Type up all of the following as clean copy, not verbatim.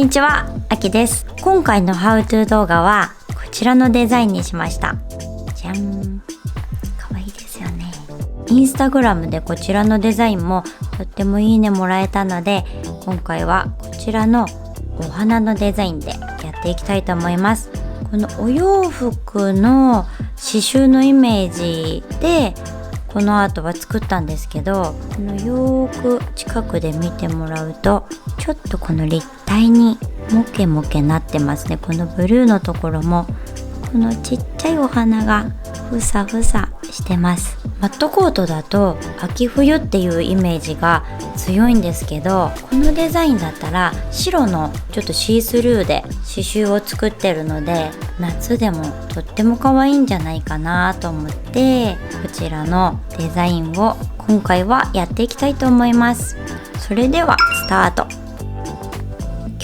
にちは、あきです。今回の How to 動画はこちらのデザインにしました。じゃん。かわいいですよね。インスタグラムでこちらのデザインもとってもいいねもらえたので、今回はこちらのお花のデザインでやっていきたいと思います。このお洋服の刺繍のイメージでこのアートは作ったんですけど、このよーく近くで見てもらうとちょっとこの立体にモケモケなってますね。このブルーのところもこのちっちゃいお花がふさふさしてます。マットコートだと秋冬っていうイメージが強いんですけど、このデザインだったら白のちょっとシースルーで刺繍を作ってるので、夏でもとっても可愛いんじゃないかなと思って、こちらのデザインを今回はやっていきたいと思います。それではスタート。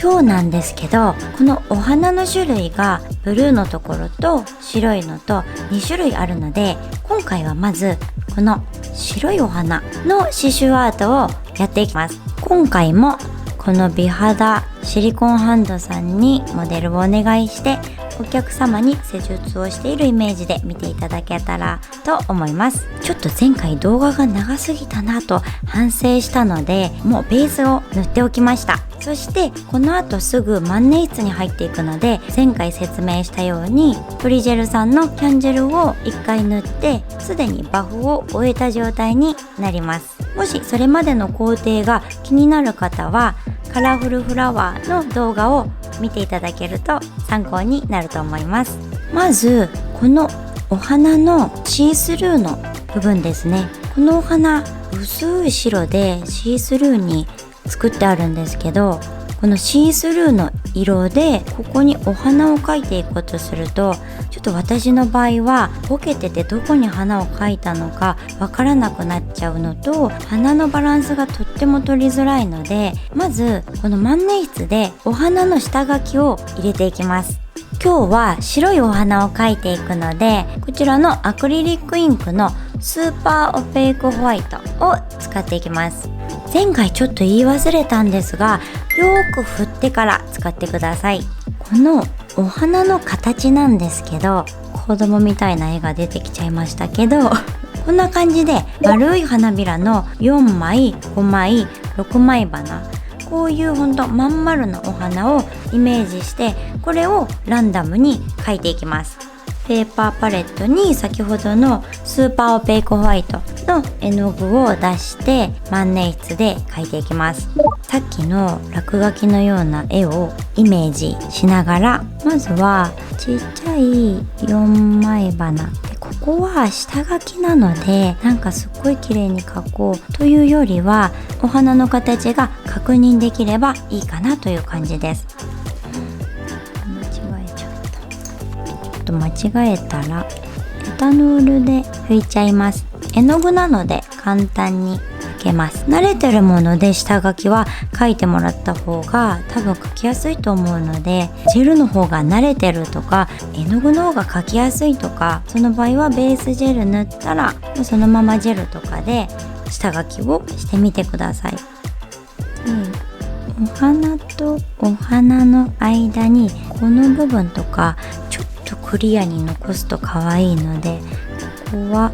今日なんですけど、このお花の種類がブルーのところと白いのと2種類あるので、今回はまずこの白いお花の刺繍アートをやっていきます。今回もこの美肌シリコンハンドさんにモデルをお願いして、お客様に施術をしているイメージで見ていただけたらと思います。ちょっと前回動画が長すぎたなと反省したので、もうベースを塗っておきました。そしてこの後すぐ万年筆に入っていくので、前回説明したようにプリジェルさんのキャンジェルを1回塗って、すでにバフを終えた状態になります。もしそれまでの工程が気になる方はカラフルフラワーの動画を見ていただけると参考になると思います。まずこのお花のシースルーの部分ですね。このお花薄い白でシースルーに作ってあるんですけど、このシースルーの色でここにお花を描いていこうとすると、ちょっと私の場合はボケててどこに花を描いたのかわからなくなっちゃうのと、花のバランスがとっても取りづらいので、まずこの万年筆でお花の下書きを入れていきます。今日は白いお花を描いていくので、こちらのアクリリックインクのスーパーオペイクホワイトを使っていきます。前回ちょっと言い忘れたんですが、よーく振ってから使ってください。このお花の形なんですけど、子供みたいな絵が出てきちゃいましたけどこんな感じで丸い花びらの4枚、5枚、6枚花、こういうほんとまん丸なお花をイメージして、これをランダムに描いていきます。ペーパーパレットに先ほどのスーパーオペイクホワイトの絵の具を出して万年筆で描いていきます。さっきの落書きのような絵をイメージしながら、まずはちっちゃい4枚花で、ここは下書きなのでなんかすっごい綺麗に描こうというよりは、お花の形が確認できればいいかなという感じです。間違えたらエタノールで拭いちゃいます。絵の具なので簡単に拭けます。慣れてるもので下書きは描いてもらった方が多分描きやすいと思うので、ジェルの方が慣れてるとか絵の具の方が描きやすいとか、その場合はベースジェル塗ったらもうそのままジェルとかで下書きをしてみてください。お花とお花の間にこの部分とかちょっとクリアに残すと可愛いので、ここは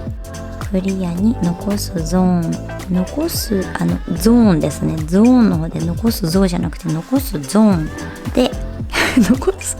クリアに残すゾーン、残すゾーンですね。ゾーンの方で残すゾーンじゃなくて残すゾーンで残す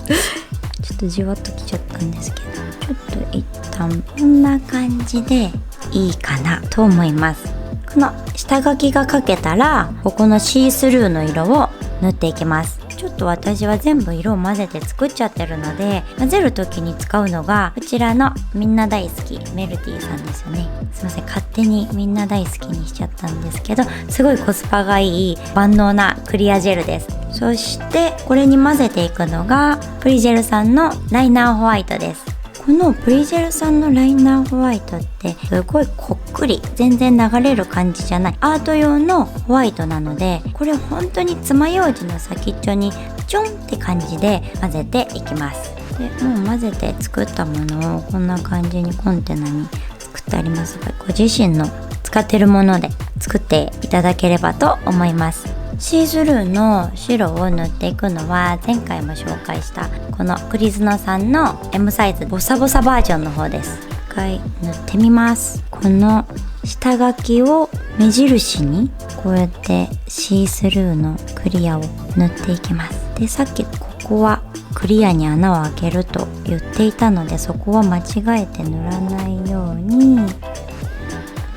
ちょっとじわっときちゃったんですけど、ちょっと一旦こんな感じでいいかなと思います。この下書きが描けたら、ここのシースルーの色を塗っていきます。ちょっと私は全部色を混ぜて作っちゃってるので、混ぜる時に使うのがこちらのみんな大好きメルティーさんですよね。すいません、勝手にみんな大好きにしちゃったんですけど、すごいコスパがいい万能なクリアジェルです。そしてこれに混ぜていくのがプリジェルさんのライナーホワイトです。このプリジェルさんのライナーホワイトってすごいこっくり全然流れる感じじゃないアート用のホワイトなので、これ本当に爪楊枝の先っちょにちょんって感じで混ぜていきます。でもう混ぜて作ったものをこんな感じにコンテナに作ってありますが、ご自身の使ってるもので作っていただければと思います。シースルーの白を塗っていくのは前回も紹介したこのクリズノさんの M サイズボサボサバージョンの方です。一回塗ってみます。この下書きを目印にこうやってシースルーのクリアを塗っていきます。で、さっきここはクリアに穴を開けると言っていたので、そこは間違えて塗らないように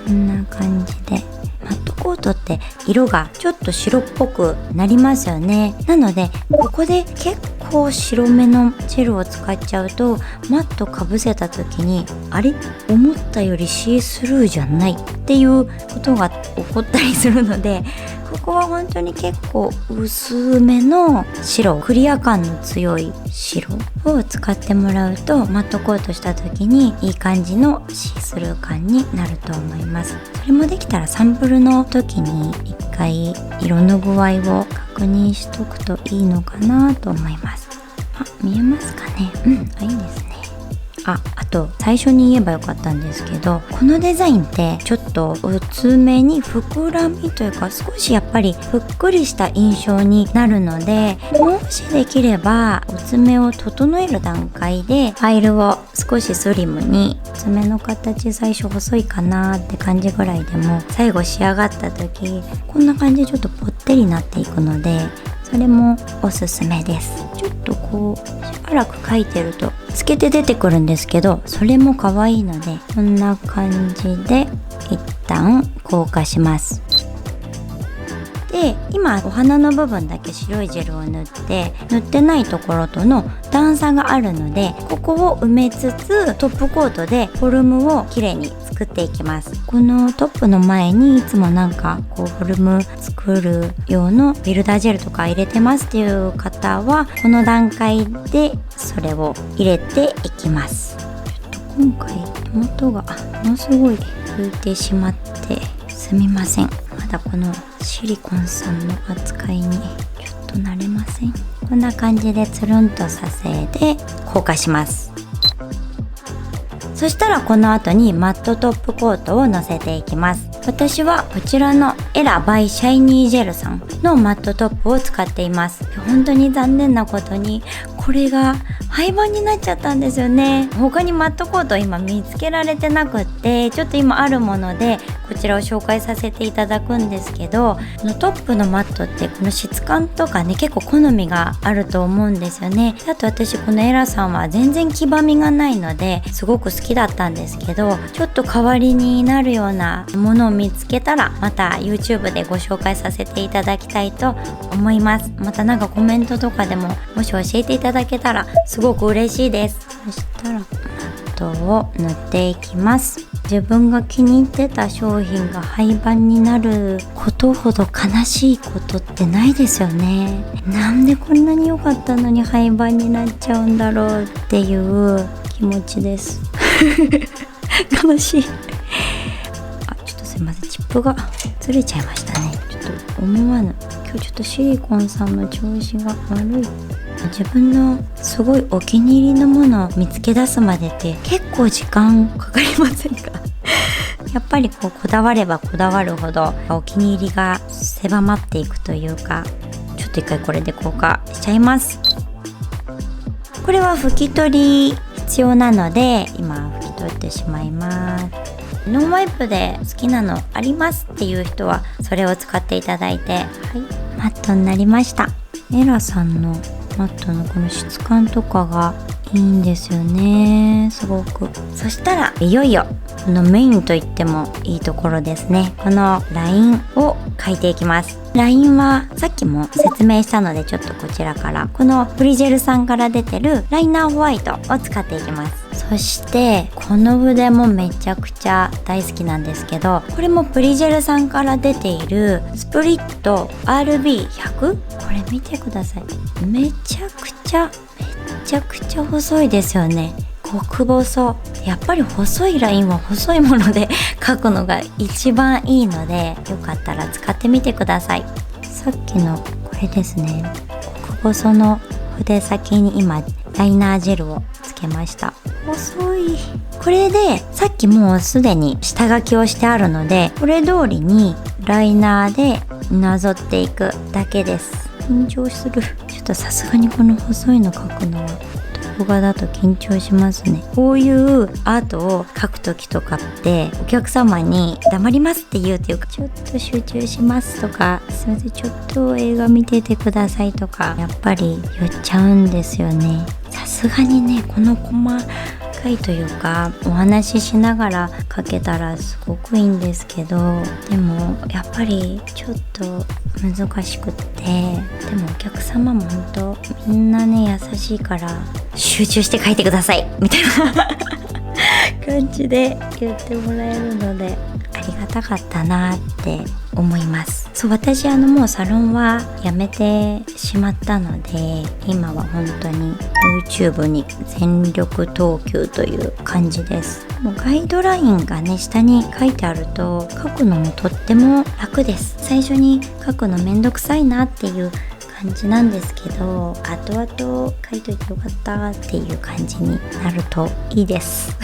こんな感じで。マットコートって色がちょっと白っぽくなりますよね。なのでここで結構白めのジェルを使っちゃうと、マットかぶせた時にあれ思ったよりシースルーじゃないっていうことが起こったりするので、ここは本当に結構薄めの白、クリア感の強い白を使ってもらうと、マットコートした時にいい感じのシースルー感になると思います。それもできたらサンプルの時に一回色の具合を確認しとくといいのかなと思います。見えますかね。いいですね。あと最初に言えばよかったんですけど、このデザインってちょっと薄めに膨らみというか、少しやっぱりふっくりした印象になるので、もしできれば爪を整える段階でファイルを少しスリムに、爪の形最初細いかなって感じぐらいでも、最後仕上がった時こんな感じでちょっとぽってりなっていくので、それもおすすめです。ちょっとこうしばらく描いてると透けて出てくるんですけど、それも可愛いので、こんな感じで一旦硬化します。で、今お花の部分だけ白いジェルを塗ってないところとの段差があるので、ここを埋めつつトップコートでフォルムをきれいに作っていきます。このトップの前にいつもなんかこうフォルム作る用のビルダージェルとか入れてますっていう方は、この段階でそれを入れていきます。ちょっと今回手元がものすごい浮いてしまってすみません。まだこのシリコンさんの扱いにちょっと慣れません。こんな感じでつるんとさせて硬化します。そしたらこの後にマットトップコートをのせていきます。私はこちらのエラバイシャイニージェルさんのマットトップを使っています。本当に残念なことにこれが廃盤になっちゃったんですよね。他にマットコート今見つけられてなくって、ちょっと今あるものでこちらを紹介させていただくんですけど、このトップのマットってこの質感とかね、結構好みがあると思うんですよね。あと私このエラさんは全然黄ばみがないのですごく好きだったんですけど、ちょっと代わりになるようなものを見つけたらまた YouTube でご紹介させていただきたいと思います。またなんかコメントとかでももし教えていただけたらすごく嬉しいです。そしたらマットを塗っていきます。自分が気に入ってた商品が廃盤になることほど悲しいことってないですよね。なんでこんなに良かったのに廃盤になっちゃうんだろうっていう気持ちです悲しい。ちょっとすいません、チップがずれちゃいましたね。ちょっと思わぬ、今日ちょっとシリコンさんの調子が悪い。自分のすごいお気に入りのものを見つけ出すまでって結構時間かかりませんかやっぱりこだわればこだわるほどお気に入りが狭まっていくというか、ちょっと一回これで硬化しちゃいます。これは拭き取り必要なので今拭き取ってしまいます。ノンワイプで好きなのありますっていう人はそれを使っていただいて、はい、マットになりました。エラさんのマットのこの質感とかがいいんですよね、すごく。そしたらいよいよこのメインと言ってもいいところですね。このラインを描いていきます。ラインはさっきも説明したので、ちょっとこちらからこのプリジェルさんから出てるライナーホワイトを使っていきます。そしてこの筆もめちゃくちゃ大好きなんですけど、これもプリジェルさんから出ているスプリット RB100、 これ見てください。めちゃくちゃ細いですよね。極細。やっぱり細いラインは細いもので描くのが一番いいので、よかったら使ってみてください。さっきのこれですね、極細の筆先に今ライナージェルをつけました。細い。これでさっきもうすでに下書きをしてあるので、これ通りにライナーでなぞっていくだけです。緊張する。ちょっとさすがにこの細いの描くのは動画だと緊張しますね。こういうアートを描く時とかってお客様に黙りますって言うっていうか、ちょっと集中しますとか、すいませんちょっと映画見ててくださいとかやっぱり言っちゃうんですよね。さすがにね、この細かいというかお話ししながら描けたらすごくいいんですけど、でもやっぱりちょっと難しくって、でもお客様も本当みんなね優しいから集中して描いてくださいみたいな感じで言ってもらえるのでありがたかったなって思います。そう、私もうサロンは辞めてしまったので、今は本当に YouTube に全力投球という感じです。もうガイドラインがね下に書いてあると書くのもとっても楽です。最初に書くのめんどくさいなっていう感じなんですけど、後々書いといてよかったっていう感じになるといいです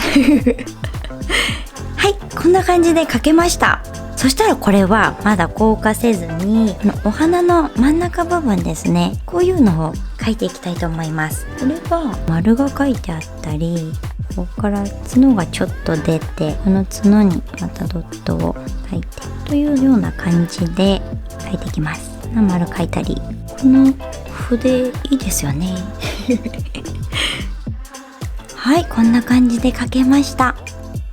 はい、こんな感じで書けました。そしたらこれはまだ硬化せずに、このお花の真ん中部分ですね、こういうのを描いていきたいと思います。これは丸が書いてあったり、ここから角がちょっと出て、この角にまたドットを描いてというような感じで描いていきます。丸描いたり、この筆いいですよねはい、こんな感じで描けました。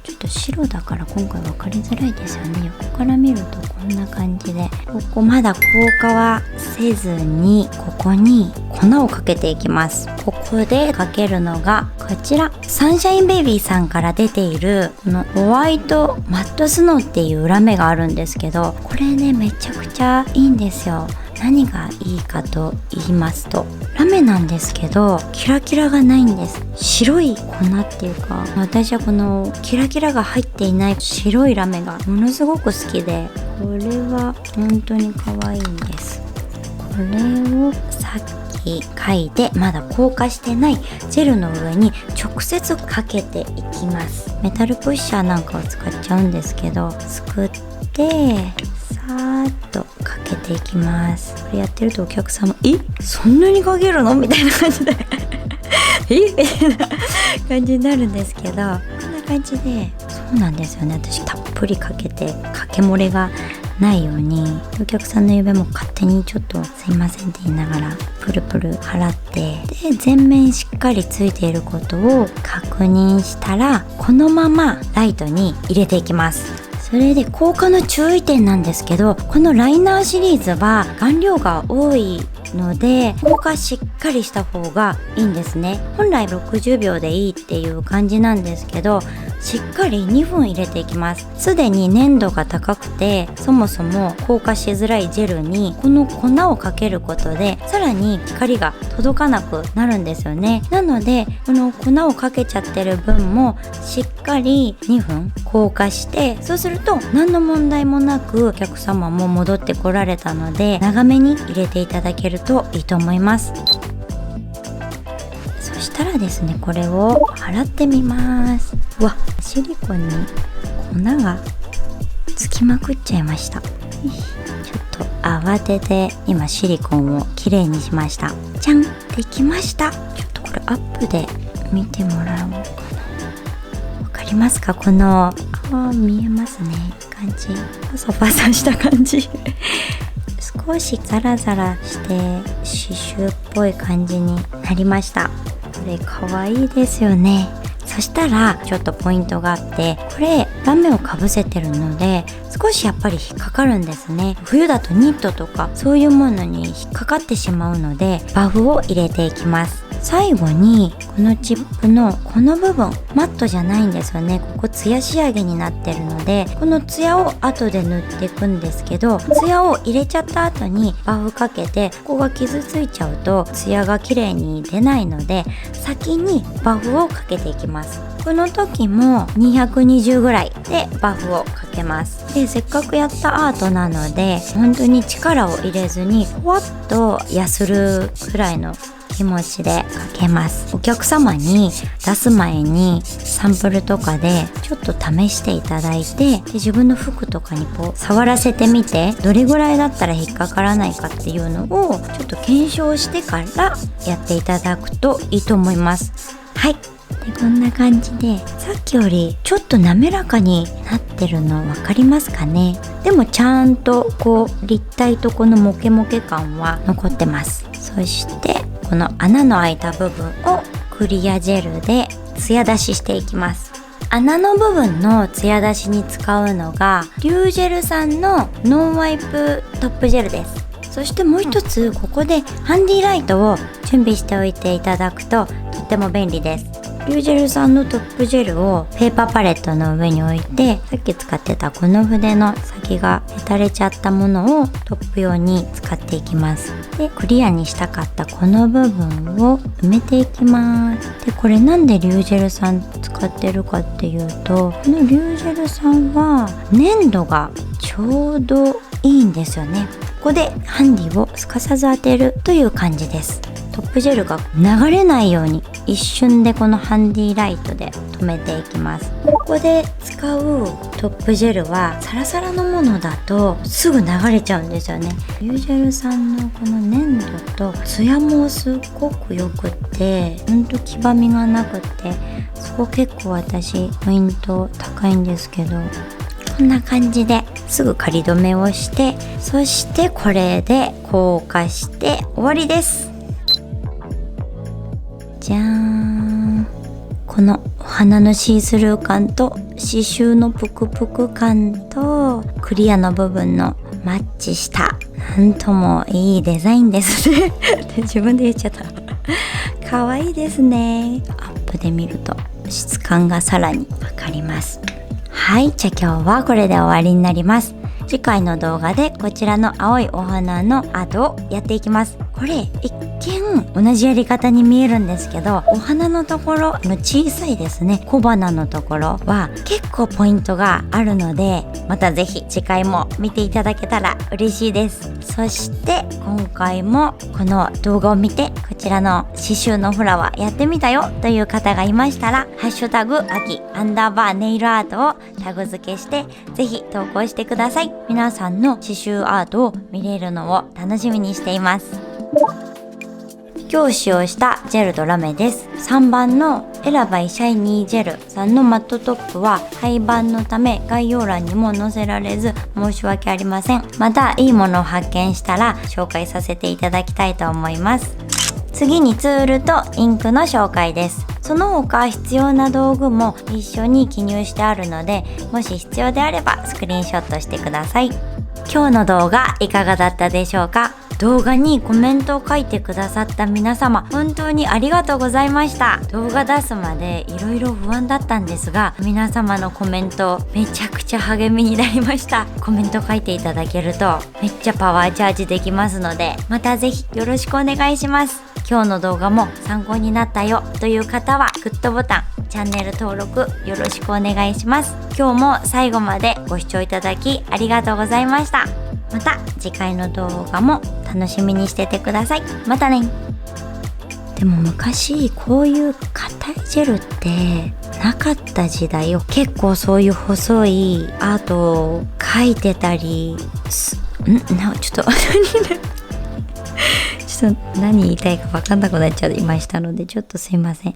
ちょっと白だから今回分かりづらいですよね。横から見るとこんな感じで、ここまだ硬化はせずに、ここに粉をかけていきます。ここでかけるのがこちら、サンシャインベイビーさんから出ているこのホワイトマットスノーっていうラメがあるんですけど、これねめちゃくちゃいいんですよ。何がいいかと言いますと、ラメなんですけどキラキラがないんです。白い粉っていうか、私はこのキラキラが入っていない白いラメがものすごく好きで、これは本当に可愛いんです。これをさっき描いてまだ硬化してないジェルの上に直接かけていきます。メタルプッシャーなんかを使っちゃうんですけど、すくってさーっとかけていきます。これやってるとお客様そんなにかけるのみたいな感じでみたいな感じになるんですけど、こんな感じで、そうなんですよね、私たっぷりかけてかけ漏れがないように、お客さんの指も勝手にちょっとすいませんって言いながらプルプル払って、で全面しっかりついていることを確認したら、このままライトに入れていきます。それで硬化の注意点なんですけど、このライナーシリーズは顔料が多いので硬化しっかりした方がいいんですね。本来60秒でいいっていう感じなんですけど、しっかり2分入れていきます。すでに粘度が高くてそもそも硬化しづらいジェルにこの粉をかけることでさらに光が届かなくなるんですよね。なのでこの粉をかけちゃってる分もしっかり2分硬化して、そうすると何の問題もなくお客様も戻ってこられたので、長めに入れていただけるといいと思います。そしたらですね、これを払ってみます。うわ、シリコンに粉がつきまくっちゃいました。ちょっと慌てて今シリコンをきれいにしました。じゃん、できました。ちょっとこれアップで見てもらおうかな。わかりますか？この見えますね、感じ、パサパサした感じ少しザラザラして刺繍っぽい感じになりました。これかわいいですよね。そしたらちょっとポイントがあって、これラメをかぶせてるので少しやっぱり引っかかるんですね。冬だとニットとかそういうものに引っかかってしまうので、バフを入れていきます。最後にこのチップのこの部分、マットじゃないんですよね。ここツヤ仕上げになってるので、このツヤを後で塗っていくんですけど、ツヤを入れちゃった後にバフかけて、ここが傷ついちゃうとツヤが綺麗に出ないので、先にバフをかけていきます。この時も220ぐらいでバフをかけます。で、せっかくやったアートなので本当に力を入れずにふわっとやするくらいの気持ちでかけます。お客様に出す前にサンプルとかでちょっと試していただいて、で自分の服とかにこう触らせてみて、どれぐらいだったら引っかからないかっていうのをちょっと検証してからやっていただくといいと思います。はい、でこんな感じでさっきよりちょっと滑らかになってるの分かりますかね。でもちゃんとこう立体とこのモケモケ感は残ってます。そしてこの穴の開いた部分をクリアジェルでツヤ出ししていきます。穴の部分のツヤ出しに使うのがリュージェルさんのノンワイプトップジェルです。そしてもう一つここでハンディライトを準備しておいていただくととっても便利です。リュージェルさんのトップジェルをペーパーパレットの上に置いて、さっき使ってたこの筆の先がへたれちゃったものをトップ用に使っていきます。でクリアにしたかったこの部分を埋めていきます。でこれなんでリュージェルさん使ってるかっていうと、このリュージェルさんは粘度がちょうどいいんですよね。ここでハンディをすかさず当てるという感じです。トップジェルが流れないように一瞬でこのハンディライトで止めていきます。ここで使うトップジェルはサラサラのものだとすぐ流れちゃうんですよね。リュージェルさんのこの粘度とツヤもすっごくよくって、ほんと黄ばみがなくって、そこ結構私ポイント高いんですけど、こんな感じですぐ仮止めをして、そしてこれで硬化して終わりです。じゃーん。このお花のシースルー感と刺繍のプクプク感とクリアの部分のマッチしたなんともいいデザインですねって自分で言っちゃった可愛いですね。アップで見ると質感がさらにわかります。はい、じゃあ今日はこれで終わりになります。次回の動画でこちらの青いお花のアートをやっていきます。これ一見同じやり方に見えるんですけど、お花のところの小さいですね、小花のところは結構ポイントがあるので、またぜひ次回も見ていただけたら嬉しいです。そして今回もこの動画を見てこちらの刺繍のフラワーやってみたよという方がいましたら、ハッシュタグ秋_ネイルアートをタグ付けしてぜひ投稿してください。皆さんの刺繍アートを見れるのを楽しみにしています。今日使用したジェルとラメです。3番のエラバイシャイニージェルさんのマットトップは廃盤のため概要欄にも載せられず申し訳ありません。またいいものを発見したら紹介させていただきたいと思います。次にツールとインクの紹介です。その他必要な道具も一緒に記入してあるので、もし必要であればスクリーンショットしてください。今日の動画いかがだったでしょうか。動画にコメントを書いてくださった皆様、本当にありがとうございました。動画出すまでいろいろ不安だったんですが、皆様のコメントめちゃくちゃ励みになりました。コメント書いていただけるとめっちゃパワーチャージできますので、またぜひよろしくお願いします。今日の動画も参考になったよという方はグッドボタン、チャンネル登録よろしくお願いします。今日も最後までご視聴いただきありがとうございました。また次回の動画も楽しみにしててください。またね。でも昔こういう硬いジェルってなかった時代よ。結構そういう細いアートを描いてたりちょっと何言いたいか分かんなくなっちゃいましたので、ちょっとすいません。